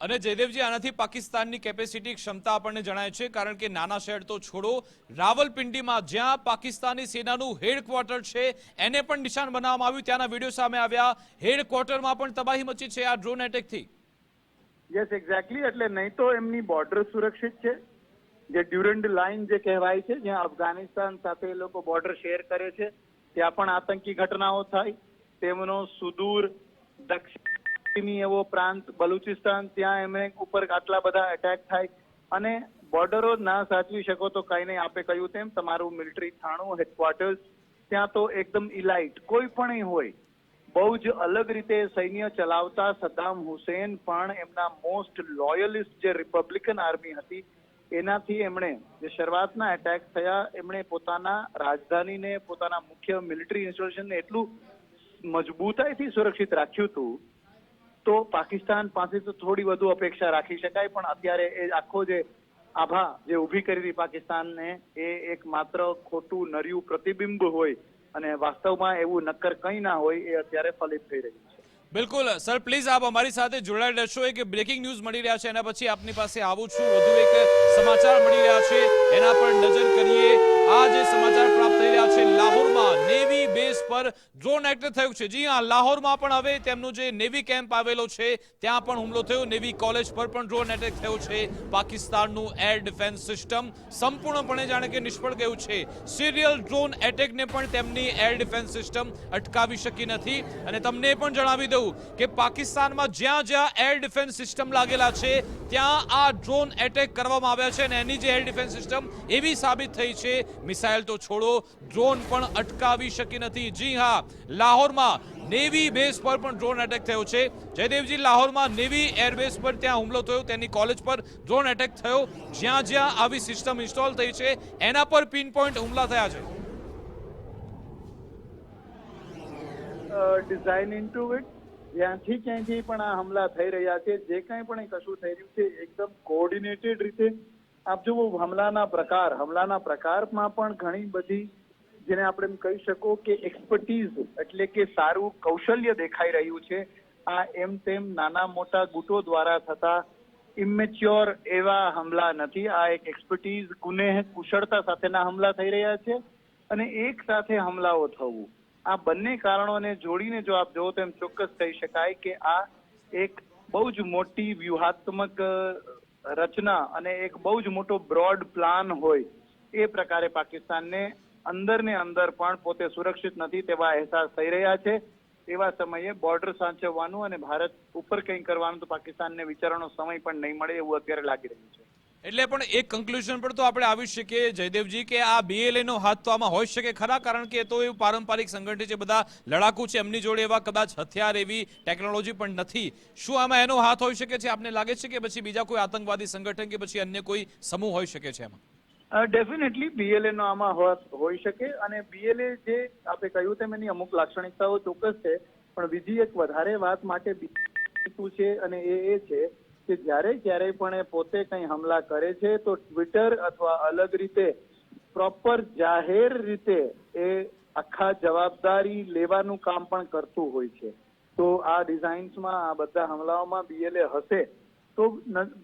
અને જયદેવજી, આનાથી પાકિસ્તાનની કેપેસિટી, ક્ષમતા આપણને જણાય છે. કારણ કે નાના શહેર તો છોડો, રાવલપિંડીમાં જ્યાં પાકિસ્તાની સેનાનું હેડક્વાર્ટર છે એને પણ નિશાન બનાવવામાં આવ્યું, ત્યાંના વિડીયો સામે આવ્યા. હેડક્વાર્ટરમાં પણ તબાહી મચી છે આ ડ્રોન એટેકથી. Yes, exactly. એટલે નહીં તો એમની બોર્ડર સુરક્ષિત છે, જે ડ્યુરન્ડ લાઇન જે કહેવાય છે, જ્યાં અફઘાનિસ્તાન સાથે એ લોકો બોર્ડર શેર કરે છે, ત્યાં પણ આતંકી ઘટનાઓ થાય. તેમનો સુદૂર દક્ષિણી એવો પ્રાંત બલુચિસ્તાન, ત્યાં એમને ઉપર આટલા બધા એટેક થાય. અને બોર્ડરો ના સાચવી શકો તો કઈ નહીં, આપે કહ્યું તેમ તમારું મિલિટરી થાણું, હેડક્વાર્ટર્સ, ત્યાં તો એકદમ ઇલાઇટ કોઈ પણ હોય, બહુ જ અલગ રીતે સૈન્ય ચલાવતા સદ્દામ હુસેન પણ એમના મોસ્ટ લોયલિસ્ટ જે રિપબ્લિકન આર્મી હતી એનાથી એમણે જે શરૂઆતના એટેક થયા, એમણે પોતાના રાજધાનીને, પોતાના મુખ્ય મિલિટરી ઇન્સ્ટોલેશનને એટલું મજબૂતાઈથી સુરક્ષિત રાખ્યું હતું. તો પાકિસ્તાન પાસે તો થોડી વધુ અપેક્ષા રાખી શકાય, પણ અત્યારે એ આખો જે આભા જે ઊભી કરી હતી પાકિસ્તાનને, એ એક માત્ર ખોટું નર્યું પ્રતિબિંબ હોય અને વાસ્તવમાં એવું નક્કર કંઈ ના હોય, એ અત્યારે ફલિત થઈ રહ્યું છે. બિલકુલ સર, પ્લીઝ આપ અમારી સાથે જોડાઈ રહેશો. એક બ્રેકિંગ ન્યૂઝ મળી રહ્યા છે, એના પછી આપની પાસે આવું છું. વધુ એક સમાચાર મળી રહ્યા છે, એના પર નજર કરીએ. આ જે સમાચાર પ્રાપ્ત થઈ રહ્યા છે, લાહોરમાં નેવી બેઝ પર ડ્રોન એટેક થયું છે. જી હા, લાહોરમાં પણ હવે તેમનું જે નેવી કેમ્પ આવેલો છે ત્યાં પણ હુમલો થયો. નેવી કોલેજ પર પણ ડ્રોન એટેક થયો છે. પાકિસ્તાનનું એર ડિફેન્સ સિસ્ટમ સંપૂર્ણપણે જાણે કે નિષ્ફળ ગયું છે. સિરિયલ ડ્રોન એટેકને પણ તેમની એર ડિફેન્સ સિસ્ટમ અટકાવી શકી નથી. અને તમને પણ જણાવી દઉં કે પાકિસ્તાનમાં જ્યાં જ્યાં એર ડિફેન્સ સિસ્ટમ લાગેલા છે ત્યાં આ ડ્રોન એટેક કરવામાં આવ્યા છે. અને એની જે એર ડિફેન્સ સિસ્ટમ એવી સાબિત થઈ છે, મિસાઇલ તો છોડો, ડ્રોન પણ અટકાવી શકી નથી. જી હા, લાહોરમાં નેવી બેઝ પર પણ ડ્રોન એટેક થયો છે. જયદેવજી, લાહોરમાં નેવી એરબેઝ પર ત્યાં હુમલો થયો, તેની કોલેજ પર ડ્રોન એટેક થયો. જ્યાં જ્યાં આવી સિસ્ટમ ઇન્સ્ટોલ થઈ છે એના પર પિન પોઈન્ટ હુમલા થયા છે. ડિઝાઇન ઇન્ટુ ઇટ જ્યાંથી ક્યાંયથી પણ આ હુમલા થઈ રહ્યા છે, જે કાંઈ પણ એ કશું થઈ રહ્યું છે એકદમ કોઓર્ડિનેટેડ રીતે આપ જુઓ હમલાના પ્રકારમાં પણ ઘણી બધી જેને આપણે એમ કહી શકો કે એક્સપર્ટીઝ એટલે કે સારું કૌશલ્ય દેખાઈ રહ્યું છે. આ એમ તેમ નાના મોટા ગુટો દ્વારા થતા ઇમેચ્યોર એવા હમલા નથી. આ એક એક્સપર્ટીઝ કુશળતા સાથેના હમલા થઈ રહ્યા છે અને એક સાથે હમલાઓ થવું, આ બંને કારણોને જોડીને જો આપ જોવો તો એમ ચોક્કસ કહી શકાય કે આ એક બહુ જ મોટી વ્યૂહાત્મક રચના અને એક બહુ જ મોટો બ્રોડ પ્લાન હોય એ પ્રકારે પાકિસ્તાનને અંદર ને અંદર પણ પોતે સુરક્ષિત નથી તેવા અહેસાસ થઈ રહ્યા છે. એવા સમયે બોર્ડર સાચવવાનું અને ભારત ઉપર કંઈ કરવાનું તો પાકિસ્તાનને વિચારવાનો સમય પણ નહીં મળે એવું અત્યારે લાગી રહ્યું છે. એટલે પણ એક કન્ક્લુઝન પર તો આપણે આવી શકીએ જયદેવજી કે આ BLA નો હાથ તો આમાં હોઈ શકે ખરા, કારણ કે તો એવું પારંપરિક સંગઠન છે, બધા લડાકુ છે, એમની જોડે એવા કદાચ હથિયાર એવી ટેકનોલોજી પણ નથી. શું આમાં એનો હાથ હોઈ શકે છે? આપને લાગે છે કે પછી બીજા કોઈ આતંકવાદી સંગઠન કે પછી અન્ય કોઈ સમૂહ હોઈ શકે છે એમાં? ડેફિનેટલી BLA નો આમાં હોઈ શકે અને BLA જે આપણે કહ્યું તેમ એની અમુક લાક્ષણિકતાઓ ચોક્કસ છે, પણ બીજી એક વધારે વાત માટે શું છે અને એ છે કે જ્યારે ક્યારેય પણ એ પોતે કંઈ હમલા કરે છે તો ટ્વિટર અથવા અલગ રીતે પ્રોપર જાહેર રીતે એ આખા જવાબદારી લેવાનું કામ પણ કરતું હોય છે. તો આ ડિઝાઇન્સમાં આ બધા હમલાઓમાં BLA હશે તો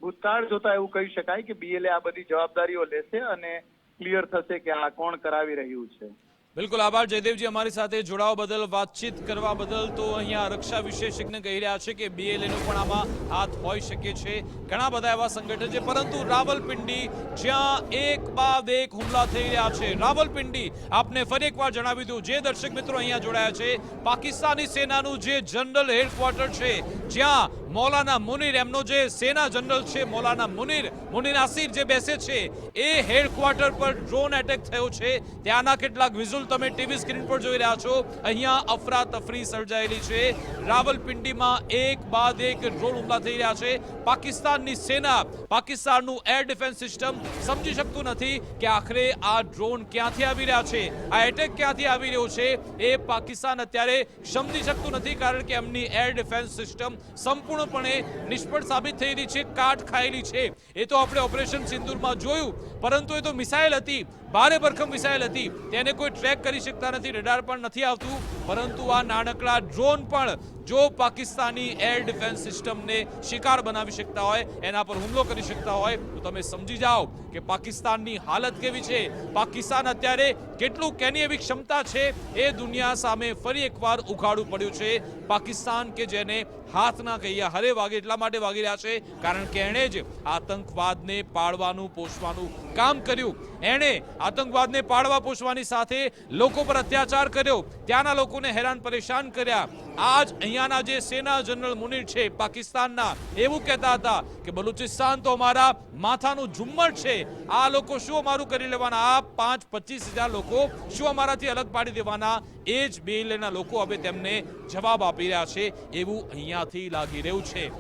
ભૂતકાળ જોતા એવું કહી શકાય કે BLA આ બધી જવાબદારીઓ લેશે અને ક્લિયર થશે કે આ કોણ કરાવી રહ્યું છે. બિલકુલ આભાર જયદેવજી, અમારી સાથે જોડાવા બદલ, વાતચીત કરવા બદલ. તો અહીંયા રક્ષા વિશેષજ્ઞ કહી રહ્યા છે કે BLA નો પણ આમાં હાથ હોઈ શકે છે. ઘણા બધા એવા સંગઠન છે, પરંતુ રાવલપિંડી જ્યાં એક બાદ એક હુમલા થઈ રહ્યા છે. રાવલપિંડી આપને ફરી એકવાર જણાવી દઉં, જે દર્શક મિત્રો અહીંયા જોડાયા છે, પાકિસ્તાની સેનાનું જે જનરલ હેડક્વાર્ટર છે, જ્યાં મૌલાના મુનીર એમનો જે સેના જનરલ છે, મૌલાના મુનીર નાસિર જે બેસે છે, એ હેડક્વાર્ટર પર ડ્રોન એટેક થયો છે. ત્યાંના કેટલાક વિઝ્યુઅલ તમે ટીવી સ્ક્રીન પર જોઈ રહ્યા છો. અહીંયા અફરાતફરી સર્જાયેલી છે. રાવલપિંડીમાં એક બાદ એક ડ્રોન હુમલા થઈ રહ્યા છે. પાકિસ્તાનની સેના, પાકિસ્તાનનું એર ડિફેન્સ સિસ્ટમ સમજી શકતું નથી કે આખરે આ ડ્રોન ક્યાંથી આવી રહ્યા છે, આ એટેક ક્યાંથી આવી રહ્યો છે, એ પાકિસ્તાન અત્યારે સમજી શકતું નથી, કારણ કે એમની એર ડિફેન્સ સિસ્ટમ સંપૂર્ણપણે નિષ્ફળ સાબિત થઈ રહી છે, કાટ ખાયેલી છે. એ તો આપણે ઓપરેશન સિંદૂરમાં જોયું, પરંતુ એ તો મિસાઇલ હતી, ભારે ભરખમ મિસાઇલ હતી, તેને કોઈ ટ્રેક કરી શકતા નથી, રડાર પણ નથી આવતું. પરંતુ આ નાનકડા ડ્રોન પણ જો પાકિસ્તાની એર ડિફેન્સ સિસ્ટમને શિકાર બનાવી શકતા હોય, એના પર હુમલો કરી શકતા હોય, તો તમે સમજી જાઓ કે પાકિસ્તાનની હાલત કેવી છે. પાકિસ્તાન અત્યારે કેટલું કેની એવી ક્ષમતા છે એ દુનિયા સામે ફરી એકવાર ઉઘાડું પડ્યું છે. પાકિસ્તાન કે જેને હાથ ના કહીએ હરે વાગે એટલા માટે વાગી રહ્યા છે કારણ કે એણે જ આતંકવાદને પાળવાનું પોષવાનું કામ કર્યું. એણે આતંકવાદને પાળવા પોષવાની સાથે લોકો પર અત્યાચાર કર્યો, ત્યાંના લોકોને હેરાન પરેશાન કર્યા. આજ અહીંયાના જે સેના જનરલ મુનીર છે પાકિસ્તાનના, એવું કહેતા હતા કે બલુચિસ્તાન તો અમારા માથાનું ઝુમ્મર છે, આ લોકો શું અમારું કરી લેવાના, આ 5-25 હજાર લોકો શું અમારાથી અલગ પાડી દેવાના. એ જ BLA ના લોકો હવે તેમને જવાબ આપી રહ્યા છે એવું અહીંયાથી લાગી રહ્યું છે.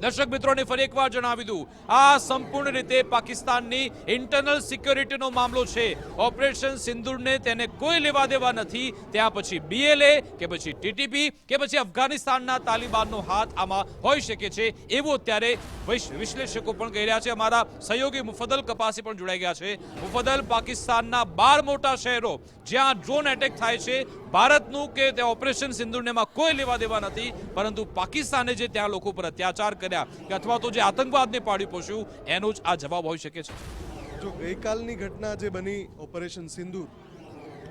દર્શક મિત્રોને ફરી એકવાર જણાવી દઉં, આ સંપૂર્ણ રીતે પાકિસ્તાનની ઇન્ટરનલ સિક્યોરિટીનો મામલો છે. ઓપરેશન સિંદૂરને તેને કોઈ લેવા દેવા નથી. ત્યાં પછી BLA કે પછી TTP કે પછી અફઘાનિસ્તાનના તાલિબાનનો હાથ આમાં હોઈ શકે છે એવું અત્યારે વિશ્લેષકો પણ કહી રહ્યા છે. અમારા સહયોગી મુફદ્દલ કપાસી પણ જોડાઈ ગયા છે. મુફદ્દલ, પાકિસ્તાનના 12 મોટા શહેરો જ્યાં ડ્રોન એટેક થાય છે, ભારતનું કે તે ઓપરેશન સિંદૂરને કોઈ લેવા દેવા નથી, પરંતુ પાકિસ્તાને જે ત્યાં લોકો પર અત્યાચાર કર્યા કે અથવા તો જે આતંકવાદને પાડી પોષ્યું, એનો જ આ જવાબ હોઈ શકે છે. જો ગઈકાલની ઘટના જે બની ઓપરેશન સિંદૂર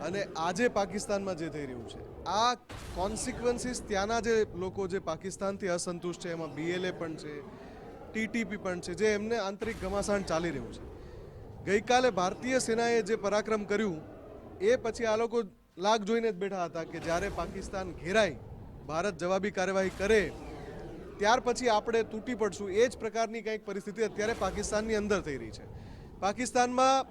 અને આજે પાકિસ્તાનમાં જે થઈ રહ્યું છે, આ કોન્સિક્વન્સીસ ત્યાંના જે લોકો જે પાકિસ્તાનથી અસંતુષ્ટ છે, એમાં BLA પણ છે, TTP પણ છે, જે એમને આંતરિક ઘમાસાણ ચાલી રહ્યું છે. ગઈકાલે ભારતીય સેનાએ જે પરાક્રમ કર્યું એ પછી આ લોકો લાગ જોઈને જ બેઠા હતા કે જ્યારે પાકિસ્તાન ઘેરાય, ભારત જવાબી કાર્યવાહી કરે, ત્યાર પછી આપણે તૂટી પડશું. એ જ પ્રકારની કંઈક પરિસ્થિતિ અત્યારે પાકિસ્તાનની અંદર થઈ રહી છે. પાકિસ્તાનમાં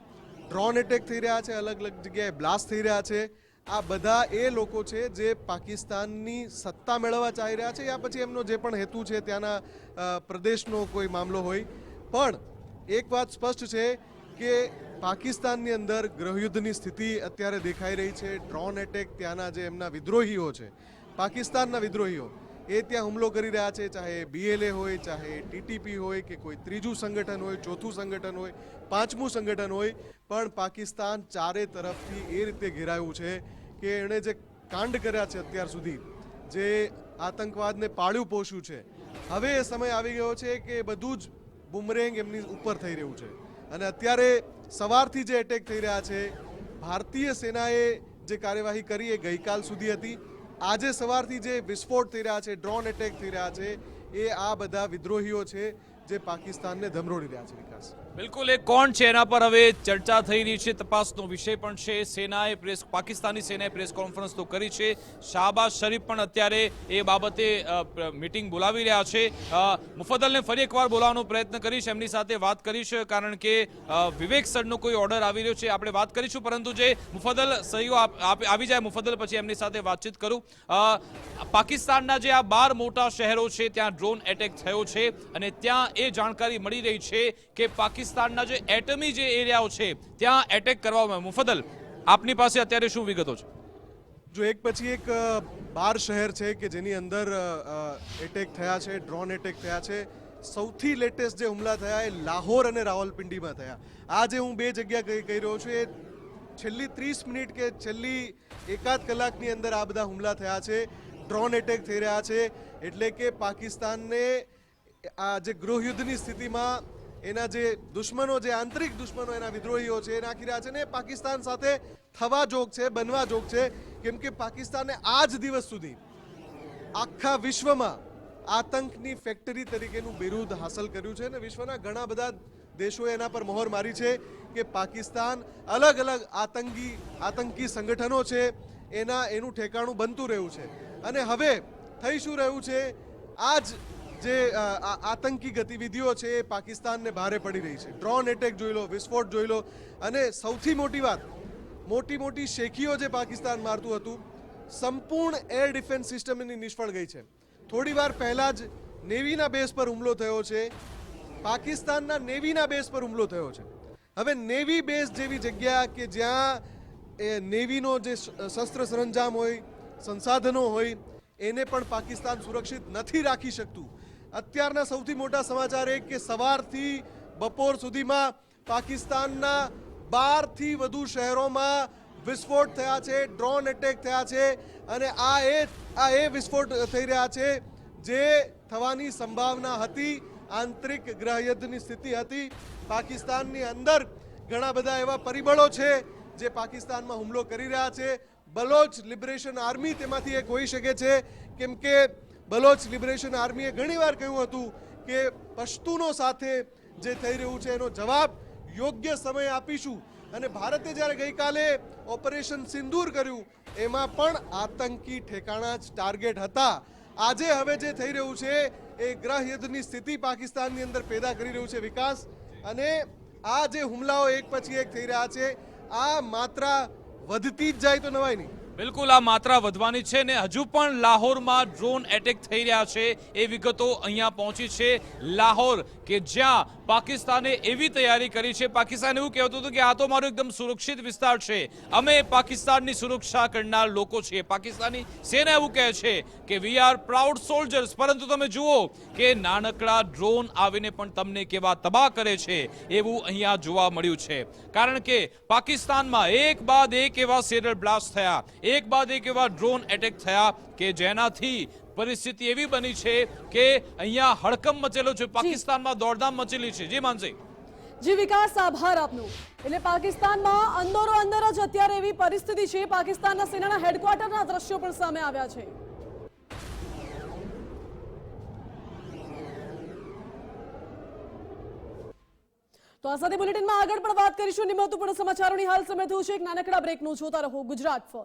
ડ્રોન એટેક થઈ રહ્યા છે, અલગ અલગ જગ્યાએ બ્લાસ્ટ થઈ રહ્યા છે. આ બધા એ લોકો છે જે પાકિસ્તાનની સત્તા મેળવવા ચાહી રહ્યા છે, યા પછી એમનો જે પણ હેતુ છે ત્યાંના પ્રદેશનો કોઈ મામલો હોય. પણ એક વાત સ્પષ્ટ છે કે પાકિસ્તાનની અંદર ગૃહયુદ્ધની સ્થિતિ અત્યારે દેખાઈ રહી છે. ડ્રોન એટેક, ત્યાંના જે એમના વિદ્રોહીઓ છે, પાકિસ્તાનના વિદ્રોહીઓ, એ ત્યાં હુમલો કરી રહ્યા છે, ચાહે BLA હોય, ચાહે TTP હોય, કે કોઈ ત્રીજું સંગઠન હોય, ચોથું સંગઠન હોય, પાંચમું સંગઠન હોય, પણ પાકિસ્તાન ચારે તરફથી એ રીતે ઘેરાયું છે કે એણે જે કાંડ કર્યા છે અત્યાર સુધી, જે આતંકવાદને પાળ્યું પોષ્યું છે, હવે એ સમય આવી ગયો છે કે બધું જ બુમરેંગ એમની ઉપર થઈ રહ્યું છે. અને અત્યારે સવારથી જે એટેક થઈ રહ્યા છે, ભારતીય સેનાએ જે કાર્યવાહી કરી એ ગઈકાલ સુધી હતી. આજે સવારથી જે વિસ્ફોટ થઈ રહ્યા છે, ડ્રોન એટેક થઈ રહ્યા છે, એ આ બધા વિદ્રોહીઓ છે જે પાકિસ્તાનને ધમરોડી રહ્યા છે. વિકાસ, બિલકુલ, એ કોણ છે એના પર હવે ચર્ચા થઈ રહી છે, તપાસનો વિષય પણ છે. પાકિસ્તાની સેનાએ પ્રેસ કોન્ફરન્સ તો કરી છે. શાહબાઝ શરીફ પણ અત્યારે એ બાબતે મીટિંગ બોલાવી રહ્યા છે. મુફદ્દલને ફરી એકવાર બોલાવવાનો પ્રયત્ન કરીશ, એમની સાથે વાત કરીશ, કારણ કે વિવેક સરનો કોઈ ઓર્ડર આવી રહ્યો છે, આપણે વાત કરીશું. પરંતુ જે મુફદ્દલ સહીઓ આવી જાય મુફદ્દલ, પછી એમની સાથે વાતચીત કરું. પાકિસ્તાનના જે આ 12 મોટા શહેરો છે ત્યાં ડ્રોન એટેક થયો છે, અને ત્યાં એ જાણકારી મળી રહી છે કે પાકિસ્તાનના જે એટમી જે એરિયાઓ છે ત્યાં એટેક કરવામાં. મુફદ્દલ, આપની પાસે અત્યારે શું વિગતો છે? જો એક પછી એક 12 શહેર છે કે જેની અંદર એટેક થયા છે, ડ્રોન એટેક થયા છે. સૌથી લેટેસ્ટ જે હુમલા થયા એ લાહોર અને રાવલપિંડીમાં થયા. આ જે હું બે જગ્યા કહી રહ્યો છું, એ છેલ્લી 30 મિનિટ કે છેલ્લી એકાદ કલાકની અંદર આ બધા હુમલા થયા છે, ડ્રોન એટેક થઈ રહ્યા છે. એટલે કે પાકિસ્તાનને આ જે ગૃહયુદ્ધની સ્થિતિમાં એના જે દુશ્મનો, જે આંતરિક દુશ્મનો, એના વિદ્રોહીઓ છે એ નાખી રહ્યા છે ને પાકિસ્તાન સાથે થવા જોગ છે, બનવા જોગ છે. કેમ કે પાકિસ્તાને આજ દિવસ સુધી આખા વિશ્વમાં આતંકની ફેક્ટરી તરીકેનું બિરુદ હાંસલ કર્યું છે, અને વિશ્વના ઘણા બધા દેશોએ એના પર મહોર મારી છે કે પાકિસ્તાન અલગ અલગ આતંકી સંગઠનો છે એનું ઠેકાણું બનતું રહ્યું છે. અને હવે થઈ શું રહ્યું છે, આજ જે આતંકી ગતિવિધિઓ છે એ પાકિસ્તાનને ભારે પડી રહી છે. ડ્રોન એટેક જોઈ લો, વિસ્ફોટ જોઈ લો, અને સૌથી મોટી વાત, મોટી શેખીઓ જે પાકિસ્તાન મારતું હતું, સંપૂર્ણ એર ડિફેન્સ સિસ્ટમ એની નિષ્ફળ ગઈ છે. થોડી વાર પહેલા જ નેવીના બેઝ પર હુમલો થયો છે, પાકિસ્તાનના નેવીના બેઝ પર હુમલો થયો છે. હવે નેવી બેઝ જેવી જગ્યા કે જ્યાં નેવીનો જે શસ્ત્ર સરંજામ હોય, સંસાધનો હોય, એને પણ પાકિસ્તાન સુરક્ષિત નથી રાખી શકતું. અત્યારના સૌથી મોટા સમાચાર એ કે સવારથી બપોર સુધીમાં પાકિસ્તાનના 12થી વધુ શહેરોમાં વિસ્ફોટ થયા છે, ડ્રોન એટેક થયા છે. અને આ એ વિસ્ફોટ થઈ રહ્યા છે જે થવાની સંભાવના હતી. આંતરિક ગૃહયુદ્ધની સ્થિતિ હતી. પાકિસ્તાનની અંદર ઘણા બધા એવા પરિબળો છે જે પાકિસ્તાનમાં હુમલો કરી રહ્યા છે. બલોચ લિબરેશન આર્મી તેમાંથી એક હોઈ શકે છે, કેમ કે બલોચ લિબરેશન આર્મીએ ઘણીવાર કહ્યું હતું કે પશ્તુનો સાથે જે થઈ રહ્યું છે એનો જવાબ યોગ્ય સમયે આપીશું. અને ભારતે જ્યારે ગઈકાલે ઓપરેશન સિંદૂર કર્યું, એમાં પણ આતંકી ઠેકાણા જ ટાર્ગેટ હતા. આજે હવે જે થઈ રહ્યું છે એ ગૃહયુદ્ધની સ્થિતિ પાકિસ્તાનની અંદર પેદા કરી રહ્યું છે. વિકાસ, અને આ જે હુમલાઓ એક પછી એક થઈ રહ્યા છે, આ માત્રા વધતી જ જાય તો નવાય નહીં. બિલકુલ, આ માત્રા વધવાની છે ને હજુ પણ લાહોરમાં ડ્રોન એટેક થઈ રહ્યા છે એ વિગતો અહીંયા પહોંચી છે. લાહોર કે જ્યાં પાકિસ્તાને એવી તૈયારી કરી છે, પાકિસ્તાન એવું કહેતું હતું કે આ તો મારો એકદમ સુરક્ષિત વિસ્તાર છે, અમે પાકિસ્તાનની સુરક્ષા કરનાર લોકો છીએ. પાકિસ્તાની સેના એવું કહે છે કે વી આર પ્રાઉડ સોલ્જર્સ, પરંતુ તમે જુઓ કે નાનકડા ડ્રોન આવીને પણ તમને કેવા તબાહ કરે છે એવું અહીંયા જોવા મળ્યું છે. કારણ કે પાકિસ્તાનમાં એક બાદ એક એવા સિરિયલ બ્લાસ્ટ થયા, એક બાદ એક એવા ડ્રોન એટેક થયા કે જેનાથી પરિસ્થિતિ એવી બની છે કે અહીંયા હડકંપ મચેલો છે, પાકિસ્તાનમાં દોડધામ મચેલી છે. જી માનસી. જી વિકાસ, આભાર આપનો. એટલે પાકિસ્તાનમાં અંદરો અંદર જ અત્યારે એવી પરિસ્થિતિ છે, પાકિસ્તાનના સેનાના હેડક્વાર્ટરના દ્રશ્યો પણ સામે આવ્યા છે. તો આ સાથે બુલેટિનમાં આગળ પણ વાત કરીશું. મહત્વપૂર્ણ સમાચારોની હાલ સમય થયું છે એક નાનકડા બ્રેકનું. જોતા રહો ગુજરાત ફર્સ્ટ.